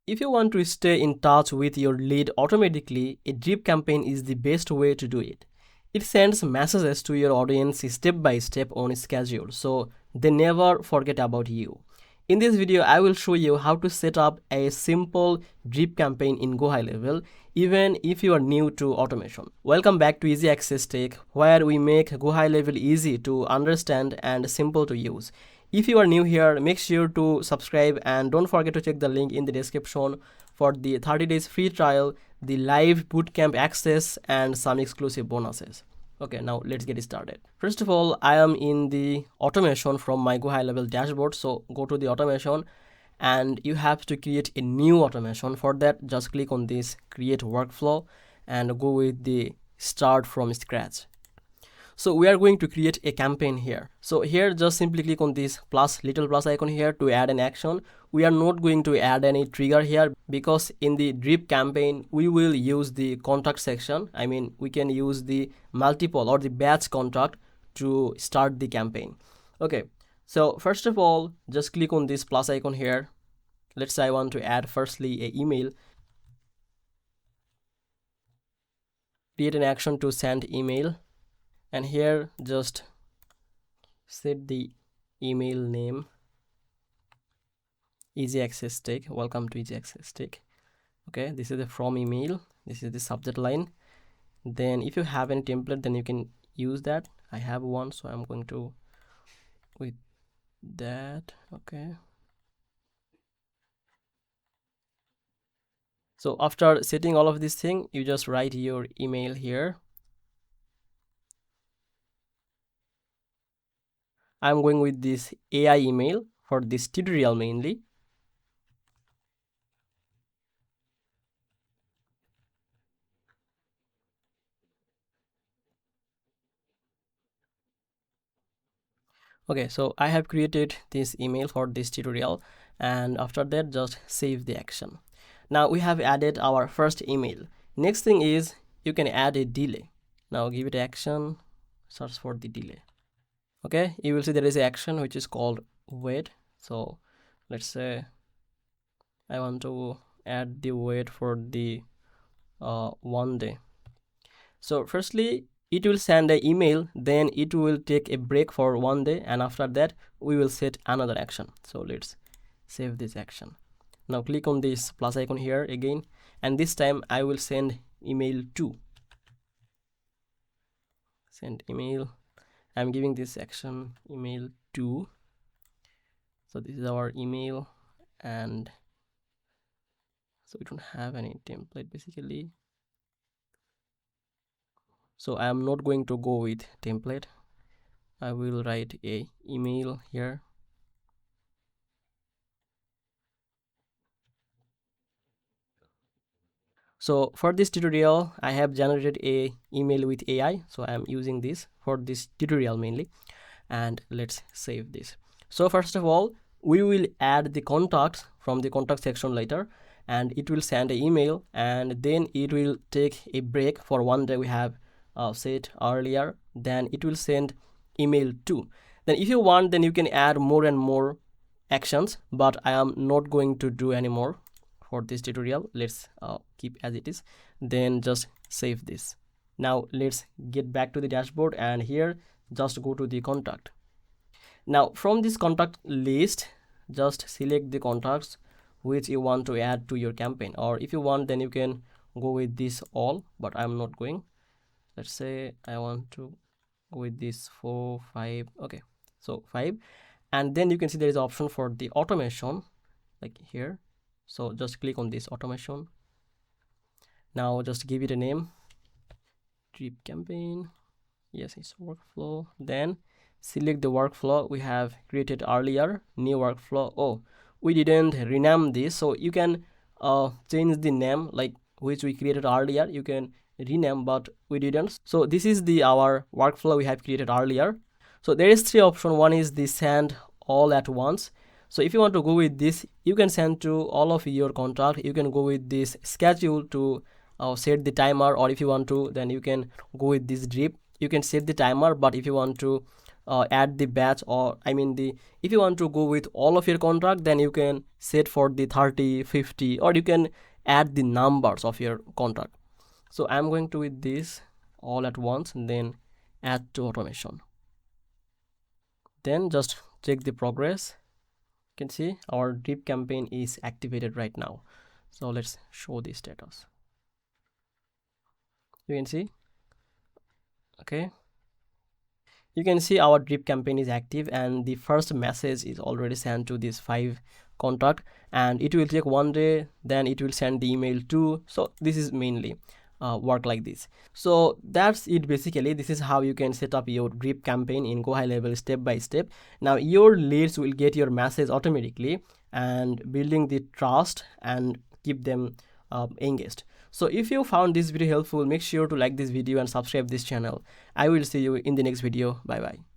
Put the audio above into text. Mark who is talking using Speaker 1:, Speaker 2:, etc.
Speaker 1: if you want to stay in touch with your lead automatically, a drip campaign is the best way to do it. It sends messages to your audience step by step on schedule, so they never forget about you. In this video, I will show you how to set up a simple drip campaign in GoHighLevel, even if you are new to automation. Welcome back to Easy Access Tech, where we make GoHighLevel easy to understand and simple to use. If you are new here, make sure to subscribe and don't forget to check the link in the description for the 30 days free trial, the live bootcamp access, and some exclusive bonuses. Okay, now let's get started. First of all, I am in the automation from my GoHighLevel dashboard. So go to the automation and you have to create a new automation. For that, just click on this create workflow and go with the start from scratch. So we are going to create a campaign here. So here just simply click on this little plus icon here to add an action. We are not going to add any trigger here because in the drip campaign we will use the contact section. I mean, we can use the multiple or the batch contact to start the campaign. Okay, so first of all, just click on this plus icon here. Let's say I want to add firstly an email. Create an action to send email. And here just set the email name Easy Access Tech. Welcome to Easy Access Tech. Okay, this is the from email. This is the subject line. Then if you have any template, then you can use that. I have one, so I'm going to with that. Okay. So after setting all of this thing, you just write your email here. I'm going with this AI email for this tutorial mainly. Okay, so I have created this email for this tutorial, and after that just save the action. Now we have added our first email. Next thing is you can add a delay. Now give it action, search for the delay. Okay, you will see there is an action which is called wait. So let's say I want to add the wait for the 1 day. So firstly, it will send an email, then it will take a break for 1 day, and after that we will set another action. So let's save this action. Now click on this plus icon here again, and this time I will send email 2. Send email. I'm giving this action email 2. So this is our email, and so we don't have any template basically. So I am not going to go with template. I will write a email here. So for this tutorial, I have generated a email with AI. So I am using this for this tutorial mainly. And let's save this. So first of all, we will add the contacts from the contact section later, and it will send an email, and then it will take a break for 1 day we have said earlier. Then it will send email 2. Then if you want, then you can add more and more actions, but I am not going to do anymore for this tutorial. Let's keep as it is, then just save this. Now let's get back to the dashboard, and here just go to the contact. Now from this contact list, just select the contacts which you want to add to your campaign, or if you want, then you can go with this all, but I'm not going. Let's say I want to go with this 4, 5. Okay, so 5, and then you can see there is an option for the automation like here. So just click on this automation. Now just give it a name, drip campaign. Yes, it's workflow. Then select the workflow we have created earlier, new workflow. Oh, we didn't rename this, so you can change the name like which we created earlier. You can rename, but we didn't. So this is the our workflow we have created earlier. So there is 3 options. One is the send all at once. So if you want to go with this, you can send to all of your contact. You can go with this schedule to set the timer, or if you want to, then you can go with this drip. You can set the timer, but if you want to add the batch, or I mean the if you want to go with all of your contract, then you can set for the 30, 50, or you can add the numbers of your contract. So I'm going to with this all at once and then add to automation. Then just check the progress. You can see our drip campaign is activated right now. So let's show the status. You can see, okay, you can see our drip campaign is active and the first message is already sent to this 5 contact, and it will take 1 day, then it will send the email too. So this is mainly work like this. So that's it basically. This is how you can set up your drip campaign in GoHighLevel step by step. Now your leads will get your message automatically and building the trust and keep them engaged. So if you found this video helpful, make sure to like this video and subscribe this channel. I will see you in the next video. Bye bye.